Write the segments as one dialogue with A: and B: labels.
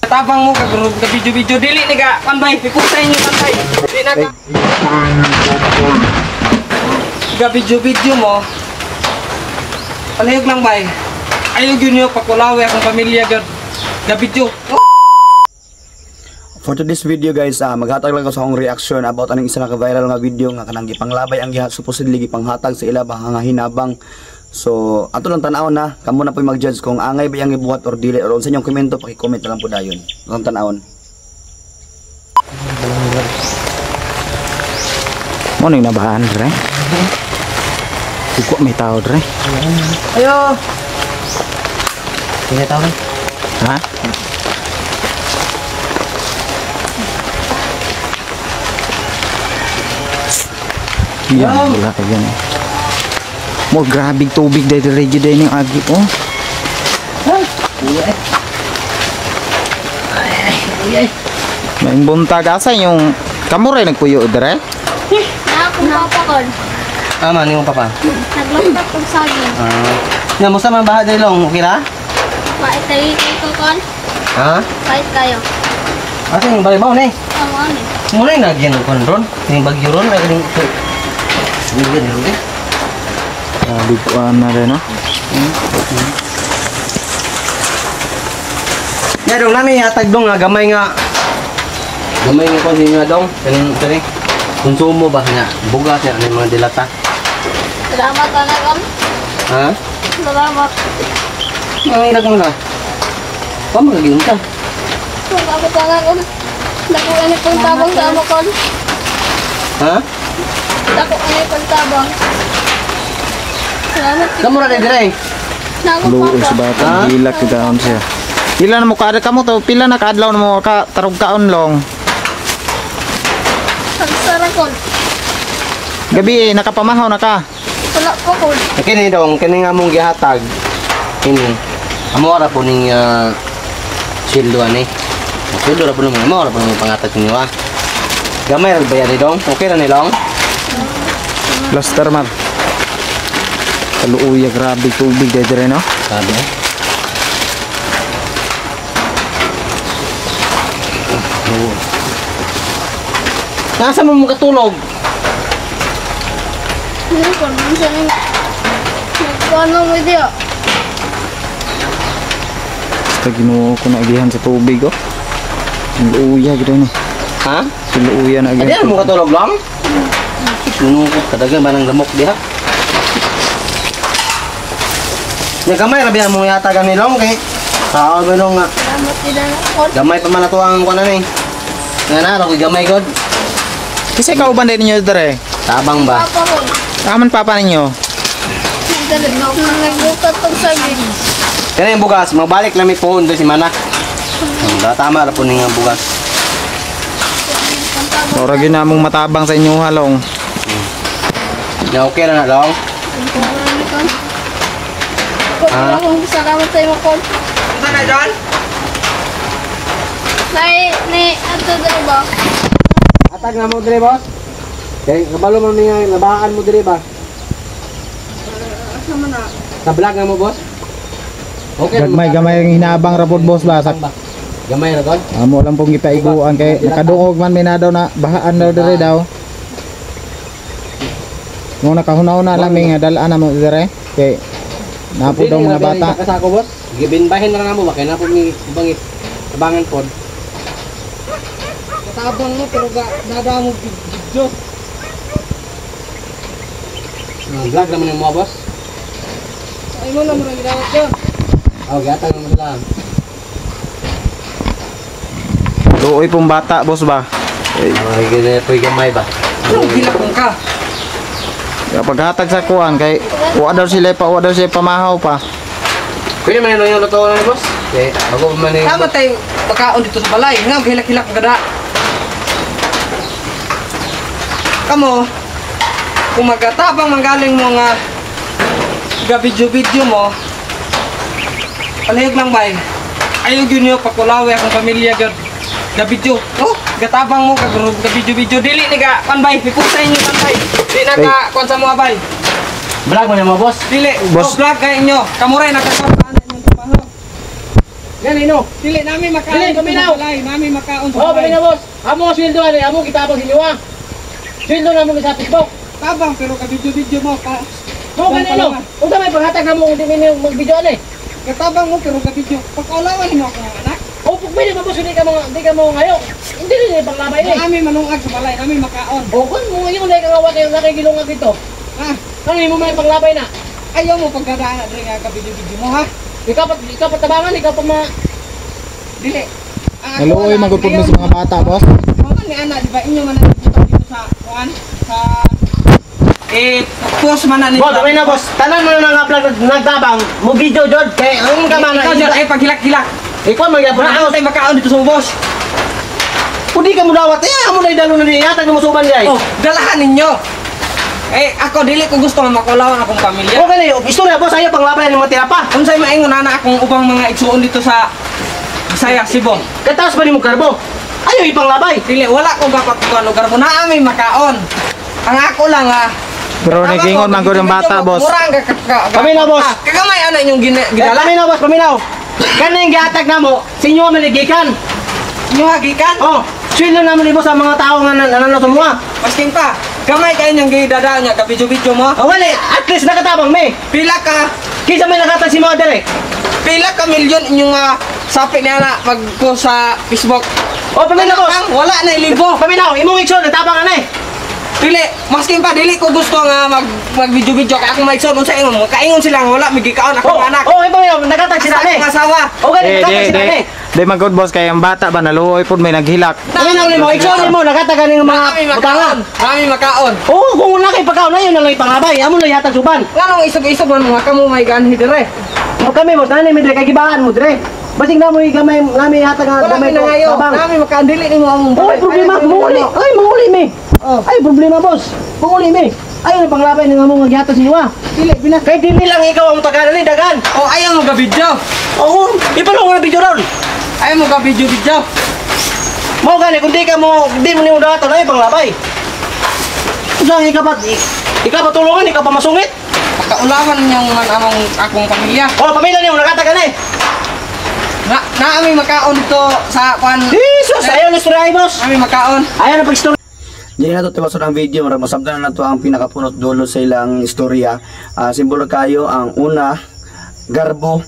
A: Tabang mo kagurog ka video-video dili ni ka panbay, iputay niyo panbay. Di na ka. Ga video-video mo. Palihog lang bay. Ayaw gyud niyo pakulawi akong pamilya gud. Ga video.
B: For today's video guys, maghatag lang ko sa akong reaction about aning isa na ka-viral nga video nga kanang gipanglabay ang supposedly gipanghatag sa ila ba nga hinabang. So, ato lang tanawon na, kamo na po mag-judge kung angay ba yang ibuhat or dili or sa inyong komento, paki-comment na lang po dayon. Atong tanawon.
C: Mo ning nabahan dre. Kuko may tao dre.
A: Ayo. Kaya tao rin.
C: Ha? Yan, wala ka yan. Mo grabing tubig dahil dito dahil yung agi oh. Maing buntag asa yung kamuray nagpuyo dre?
D: Akong papa kon.
A: Tama ni mo papa.
D: Naglantak kong saging.
A: Nga mo sa mga baha dali long, okay ra?
D: Pait tayo ko kon.
A: Ha?
D: Pait kayo.
A: Asa yung balibaw ni?
D: Ang ano?
A: Muna yung nagyan ko ron. Yung bagyo ron ay galing ito. Hindi rin rin.
C: Biguan na rin no?
A: Ya dong nami hatag dong nga gamay nga. Gamay nga ko nga dong. Kani konsumo ba nga bugas ya ni mga dilata.
D: Salamat na kon.
A: Ha?
D: Salamat.
A: Ang ilag mo na. Pa magiging ka.
D: Kung ako tangan kon. Dako ani pang tabang sa amo kon.
A: Ha?
D: Dako ani pang tabang. Salamat.
A: Kamu ra dire.
D: Nako
C: Luoy sa
D: papa.
C: bata, hilak kita on siya. Pila na mo kada kamo to, pila na kaadlaw na mo ka tarog kaon long.
D: Ang sarap kon.
C: Gabi nakapamahaw na ka.
D: Wala ko kon.
A: Kini dong kini nga mong gihatag. Kini. Amo ra po ning sildo ani. Sildo ra po ning amo ra po ning pangatag niyo ah. Gamay ra bayad ni dong. Okay ra ni long.
C: Plaster man. Kaluoy grabe tubig dahil dre no?
A: Sabi. Nasa mo mo katulog?
D: Hindi kon. Minsan ang nagkano mo diya.
C: Basta ginuo ko na agihan sa tubig oh. Kaluoy gito ni.
A: Ha?
C: Kaluoy na
A: Adi
C: agihan.
A: mo katulog lang? Nunukot kadagan ba ng lamok diha? Nya gamay ra biya mo yatagan ni long kay sao ba nung nga
D: Salamat din na kon.
A: gamay pa man ato ang kuan ani. Nga na ra ko gamay god.
C: Kasi kauban din ninyo dre.
A: Tabang ba?
D: Papa kon.
C: Aman papa ninyo.
D: Nagbukat pang saging.
A: Kani yung bugas, magbalik lang mi phone do si mana. Tama ra po ning bugas.
C: Ora ginamong matabang sa inyo halong.
A: Nya okay ra na long.
D: Salamat sa iyo kon.
A: Unsa na John?
D: Ni ato dito ba?
A: Atag na mo dire boss. Kay kabalo mo niya nabahaan mo dire ba?
D: Asa man na?
A: Sa vlog na mo boss. Okay ra mo.
C: Gamay ang hinabang rapod boss ba sak.
A: Gamay ra god.
C: Amo lang pong gipaiguan kay nakadungog man may na daw na bahaan daw dire daw. Mo nakahunaw na lang may nga dalaan na mo dire kay napo daw mga bata.
A: Kasako boss. Gibinbahin na namo ba kay napo mi bangit. Tabangan pod. Tabang mo pero dada mo video. Vlog naman yung mga boss.
D: Ay mo na mo nang gawat ko.
A: Oh, gatag naman sila.
C: Luoy pong bata boss ba.
A: Ay, gina po gamay ba? Ano gilakong ka?
C: Kapag hatag sa kuan kay wa daw sila pamahaw pa.
A: Kuya man yung luto na boss. Okay, ako man ni.
E: Tama tayo pagkaon dito sa balay. Nga, hilak-hilak gada. Kamo, kung magkatabang manggaling mo nga ga-video-video mo, palihog lang bay. Ayaw yun yung pakulawi akong pamilya ga-video. Oh, gatabang mo kagurog ga-video-video. Dili ni ka, panbay, iputay niyo panbay. Di na ka, kung sa mga bay.
A: Vlog mo na mo boss.
E: Dili,
C: Boss.
E: vlog kayo nyo. Kamuray, nakasama na inyong trabaho.
A: Ganino.
E: Dili namin makaon.
A: Dili, paminaw.
E: Namin makaon sa
A: Oh,
E: balay.
A: paminaw boss. Amo sweldo ani, amo kitabang sinyo ah. Sweldo na mo sa Facebook.
E: Tabang pero kabidyo-bidyo mo ka.
A: Mo ganino. Unsa may paghatag namo kung di minyo mag-video ani?
E: Katabang mo pero kabidyo. Pagkaulawan mo ako ng anak.
A: O pag pwede mo boss, hindi ka mo ngayo. Hindi rin panglabay ni.
E: Namin manungag sa balay, namin makaon.
A: O kun mo yung dai kagawa kayo nakigilungag dito.
E: Ah,
A: Ano mo may panglabay na?
E: ayaw mo pagdadaan na nga kabidyo-bidyo mo ha.
A: Ikaw patabangan, ikaw pa ma...
E: Dili.
C: Naluoy magupod mo sa mga bata, boss.
E: Mga ni anak, di ba inyo man nagbuto dito sa kuan sa post man na
A: Boss, okay na boss. Tanan mo na nga vlog nagtabang. Mo video jud kay ang ka man.
E: Ikaw dyan ay paghilak-hilak.
A: Ikaw magyapon
E: Wala
A: ako.
E: tayo makaon dito sa boss.
A: Pudi ka mo dawat. Amo na idalo na niya tag mo suban guys.
E: Oh, dalahan ninyo. Ako dili ko gusto nga makulawan akong pamilya.
A: Okay na yun. Istorya boss, ayaw panglabay ni mo tinapa.
E: Unsay maingon ana akong ubang mga igsuon dito sa Bisaya, Cebu.
A: Kataas ba ni mo karbo? Ayaw ipanglabay.
E: Dili wala ko gapat ko lugar mo na amin makaon. Ang ako lang
C: Pero nagingon man gud ang bata, boss.
E: Murang
A: Kami na, boss.
E: Kagamay ana inyong gidala.
A: Paminaw boss, paminaw. Kaning gihatag namo, sinyo maligikan.
E: Inyo hagikan.
A: Oh, sweldo naman ni boss sa mga tao nga nanalo sa mga.
E: Masking pa. Gamay kayo niyang gidadaan niya kabidyo-bidyo mo.
A: Oh, wali, at least nakatabang me.
E: Pila ka
A: Kisa may nakatag si mga dire.
E: Pila ka milyon inyong sapi niya na mag-post sa Facebook.
A: Oh, paminaw boss.
E: Wala na ilibo.
A: Paminaw, imong iksyon natabang na eh.
E: Dili, masking pa dili ko gusto nga mag-video-video kaya akong maigsoon unsa ingon mo. Kaingon sila nga wala migikaon akong anak.
A: Oh, paminaw, nakatag sila
E: Asa
A: ni.
E: akong asawa.
A: Okay, nakatag sila ni.
C: Di magod, boss, kay ang bata ba naluoy pod may naghilak.
A: Paminaw ni mo, iksyon mo, nakatag ning mga
E: Kami makaon.
A: butangan.
E: Kami makaon.
A: Oo, kung wala kay pagkaon na yun na lang ipangabay. Amo na yatag suban.
E: Nganong isog-isog man mga kamo may ganhi dire.
A: O kami mo, tanay mi dire kay gibaan mo dire. Basig na mo gamay nami yatag nga
E: Wala
A: gamay
E: mi na ngayo.
A: tabang.
E: Kami makaon dili nimo among.
A: Oy, problema manguli. Ay, manguli mi.
E: Oh.
A: Ay, problema boss. Manguli mi. Ay, ang panglabay ng among nagyata sa iwa.
E: Dili binas.
A: Kay dili lang ikaw ang tagalan ni dagan.
E: Oh, ayaw mo ga-video.
A: Oo, ipalong na video ron.
E: Ayaw mo ga-video-video.
A: Mo gani kung di ka mo, di mo nimo dato na panglabay. Usang ikaw pa tulungan, ikaw pa masungit.
E: Pagkaulawan niyang man among akong pamilya.
A: O, pamilya niyo nakatag na eh.
E: Na ami makaon dito sa kwan.
A: Jesus, ayaw na story boss.
E: Ami makaon.
A: Ayaw na pag-story.
B: Diyan na ito tiwasod ang video, marag masabdan na ito ang pinakapunot dulo sa ilang istorya. Simbolo kayo, ang una, garbo.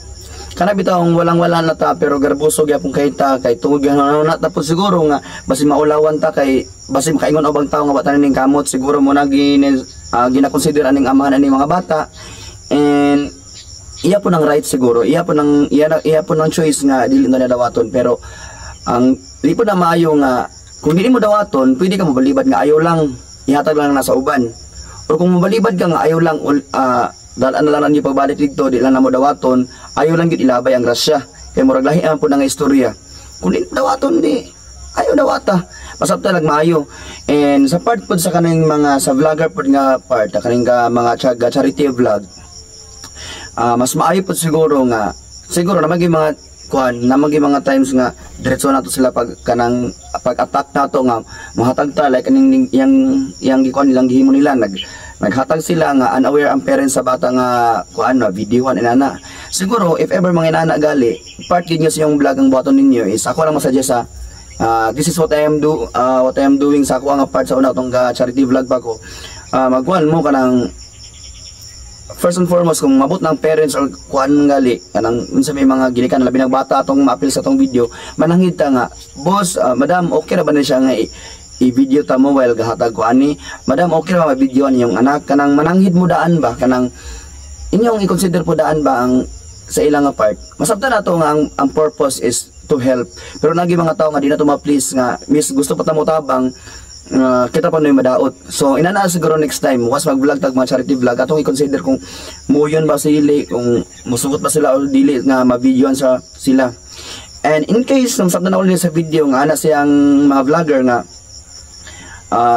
B: Kana bitaw ang walang-wala na ta, pero garboso gyapon kay ta, kay tungod gano'n na tapos siguro nga, basi maulawan ta kay, basi makaingon obang tao nga batanin ning kamot, siguro mo na ginakonsider aning amahan aning mga bata. And iya po ng right siguro, iya po ng choice nga dili na dawaton, pero ang di po na maayo nga kung dili mo dawaton, pwede ka mabalibad nga ayaw lang ihatag lang nasa uban. O kung mabalibad ka nga ayaw lang dalan na lang ang pagbalik dito, di lang na mo dawaton, ayaw lang gid ilabay ang grasya. Kay murag lahi ang po nga istorya. Kung di dawaton di ayaw dawata. Pasabta lag maayo. And sa part pod sa kaning mga sa vlogger pod nga part, kaning mga charity vlog. Mas maayo po siguro nga siguro na magi mga kuan na magi mga times nga diretso nato sila pag-attack nato nga mahatag ta like kaning yang gikuan nilang gihimo nila naghatag sila nga unaware ang parents sa bata nga kuan na videohan inana. Siguro if ever mga inana gali part gid nga sa yung vlog ang buhaton ninyo is ako lang masuggest sa this is what I am doing sa ako nga part sa una tong charity vlog pa ko. Magkuan mo kanang first and foremost kung mabot ng parents or kuan ngali kanang unsa may mga gilikan labi ng bata atong maapil sa tong video mananghid ta nga boss madam okay ra ba na siya nga i-video ta mo while gahatag ko ani madam okay ra ba ma-videoan yung anak kanang mananghid mo daan ba kanang inyong i-consider po daan ba ang sa ilang part masabtan nato nga ang purpose is to help pero nagi mga tao nga di na to ma-please nga miss gusto pa ta mo tabang kita pa na yung madaot. So, inanaan siguro next time, was mag-vlog tag mga charity vlog, atong i-consider kung muyon ba sila, kung musugot ba sila o dili nga ma-videoan sa sila. And in case, nung sabda na ulit sa video nga, ana siyang mga vlogger nga,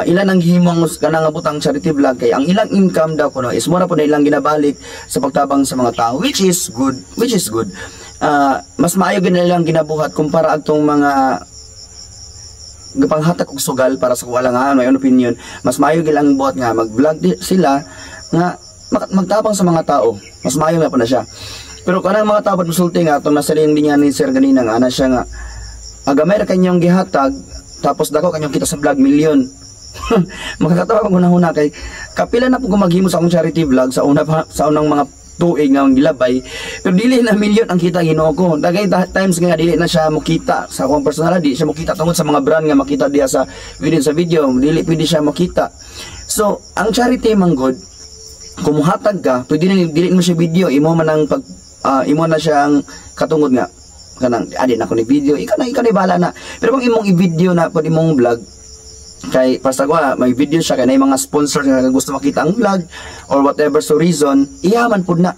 B: ilan ang himong kanang abutang charity vlog kay ang ilang income daw kuno is mura po na ilang ginabalik sa pagtabang sa mga tao which is good mas maayo gid nilang ginabuhat kumpara adtong mga gapanghatag og sugal para sa wala nga may opinion mas maayo gid ang buhat nga mag-vlog sila nga magtabang sa mga tao mas maayo na po na siya. Pero kanang mga tao musulti nga atong nasalin din ni sir ganina nga ana siya nga agamay ra kanyang gihatag tapos dako kanyang kita sa vlog milyon. Makakatawa pag una kay kapila na po gumaghimo sa akong charity vlog sa unang mga tuig nga ang gilabay, pero dili na milyon ang kita Ginoo ko. Dagay times nga dili na siya makita sa akong personal, di siya makita tungod sa mga brand nga makita diya sa video, dili pwede siya makita. So ang charity man good, kumuhatag ka, pwede na dili mo siya video, imo man ang pag imo na siyang katungod nga kanang adi na ko ni video, ikaw na bahala na. Pero kung imong i-video na pud imong vlog kay basta ko may video siya kay na mga sponsor nga gusto makita ang vlog or whatever so reason, iyaman pud na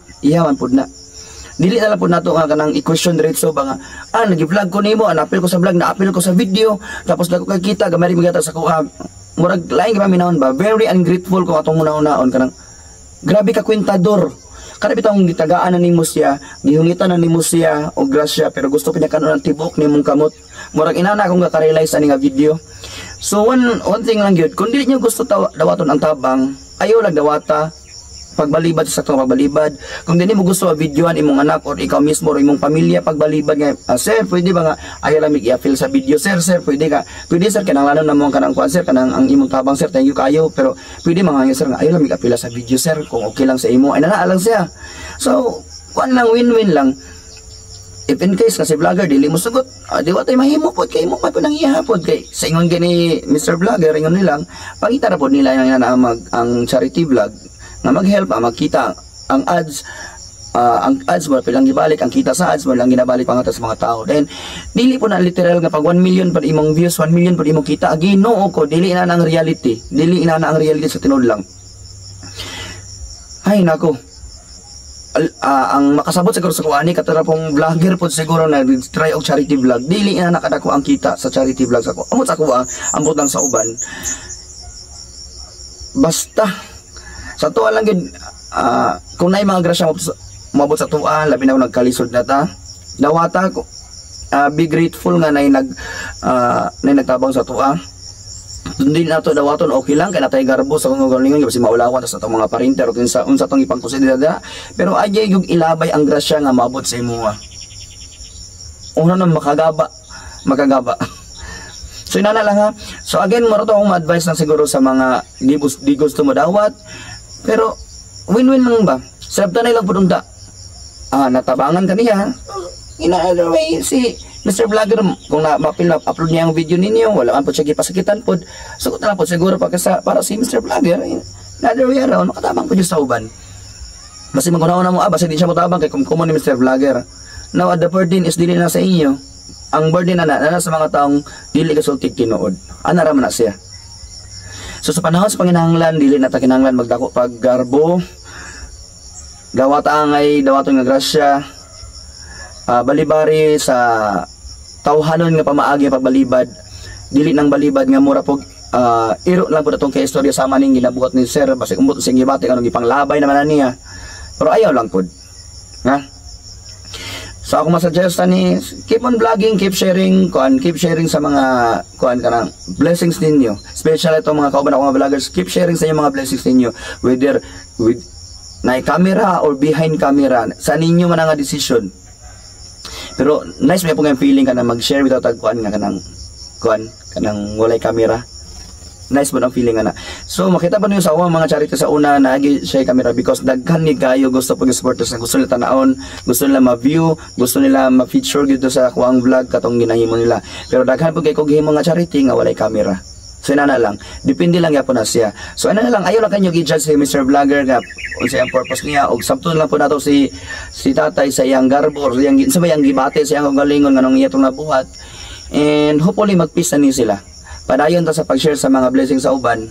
B: dili na lang pud nato nga kanang i-question diretso ba nga nagi-vlog ko nimo, na-apil ko sa vlog, na-apil ko sa video, tapos dako kay kita gamay magata sa kuha murag laing pa minahon ba, very ungrateful ko atong una-unaon kanang grabe ka kwentador. Kada bitong gitagaan na nimo siya, gihungitan na nimo siya og grasya, pero gusto pinakanon ang tibok nimong kamot. Murag inana akong gaka-realize ani nga video. So one thing lang gyud, kung dili niyo gusto dawaton ang tabang, ayaw lang dawata pagbalibad sa atong pagbalibad. Kung dili mo gusto videoan imong anak or ikaw mismo or imong pamilya pagbalibad nga, sir, pwede ba nga ayaw lang i-feel sa video, sir, pwede ka. Pwede sir kanang lanon namong kanang kuan sir, kanang ang imong tabang sir, thank you kayo, pero pwede mga sir nga ayaw lang i-feel sa video sir, kung okay lang sa imo, ay naa lang siya. So, kuan lang win-win lang. If in case kasi vlogger dili mo sugot, di wa tay mahimo pod kay mo pa nang ihapod kay sa ingon gani Mr. Vlogger ingon nilang pangita ra pod nila ang charity vlog nga mag-help makita ang ads mo pilang gibalik ang kita sa ads mo lang ginabalik pa nga sa mga tao. Then dili po na literal nga pag 1 million pa imong views, 1 million pa imong kita, Ginoo ko dili na ang reality, sa tinud lang. Ay nako, ang makasabot siguro sa kuani katara pong vlogger po siguro na try og charity vlog, dili na nakadako ang kita sa charity vlog sa ko. Amot sa kuha ang butang sa uban, basta sa tuwa lang gid kung naay mga grasya mabot sa tuwa, labi na nagkalisod na ta dawata ko, be grateful nga nay nagtabang sa tuwa. Hindi na to dawaton okay lang kay natay garbo sa kung galingon kasi maulawan sa atong mga parinter o unsa tong ipangkonsidera, pero ajay yung ilabay ang grasya nga maabot sa imuha. Una na makagaba. So inana lang ha. So again, maro to akong ma-advise lang siguro sa mga di gusto mo dawat, pero win-win lang ba? Sabta na lang pud unta. Natabangan kaniya. In other way, si Mr. Vlogger, kung upload niya ang video ninyo, wala man po siya gipasakitan po, sugot na lang po siguro para si Mr. Vlogger, another way around, makatabang po siya sa uban. Basta magunaw na mo, basta di siya matabang kay kumkumon ni Mr. Vlogger. Now, the burden is dili na sa inyo. Ang burden na sa mga taong dili kasultig tinuod. Anaraman na siya. So, sa panahon sa panginahanglan, dili na ta kinahanglan magdako paggarbo, dawata angay, dawaton nga grasya, balibari sa tawhanon nga pamaagi pagbalibad, dili nang balibad nga mura pog iro lang pud atong kay istorya sama ning ginabuhat ni sir, basi umbot sing gibati kanang gipanglabay naman niya, pero ayaw lang pud nga. So ako masuggest ni keep on vlogging, keep sharing sa mga kanang blessings ninyo, especially itong mga kauban ako mga vloggers, keep sharing sa inyong mga blessings ninyo, whether with na camera or behind camera, sa ninyo man nga decision. Pero nice may po nga feeling ka na mag-share without kanang walay camera. Nice mo ang feeling na. So makita pa niyo sa mga charity sa una na share camera because daghan ni kayo gusto pag supporters na gusto nila tanaon, gusto nila ma-view, gusto nila ma-feature dito sa kuang vlog katong ginahimo nila. Pero daghan po kay kog himo nga charity nga walay camera. So inana lang, depende lang yapon na siya. So ano na lang, ayaw lang kanyo i-judge si Mr. Vlogger nga unsa ang purpose niya og samtun lang po nato si tatay sa iyang garbo or sa iyang gibate sa iyang galingon nganong iya tong nabuhat. And hopefully mag-peace na ni sila. Padayon ta sa pag-share sa mga blessings sa uban,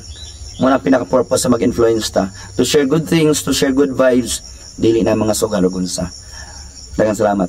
B: muna pinaka-purpose sa mag-influence ta. To share good things, to share good vibes, dili na mga sugal ug unsa. Daghang salamat.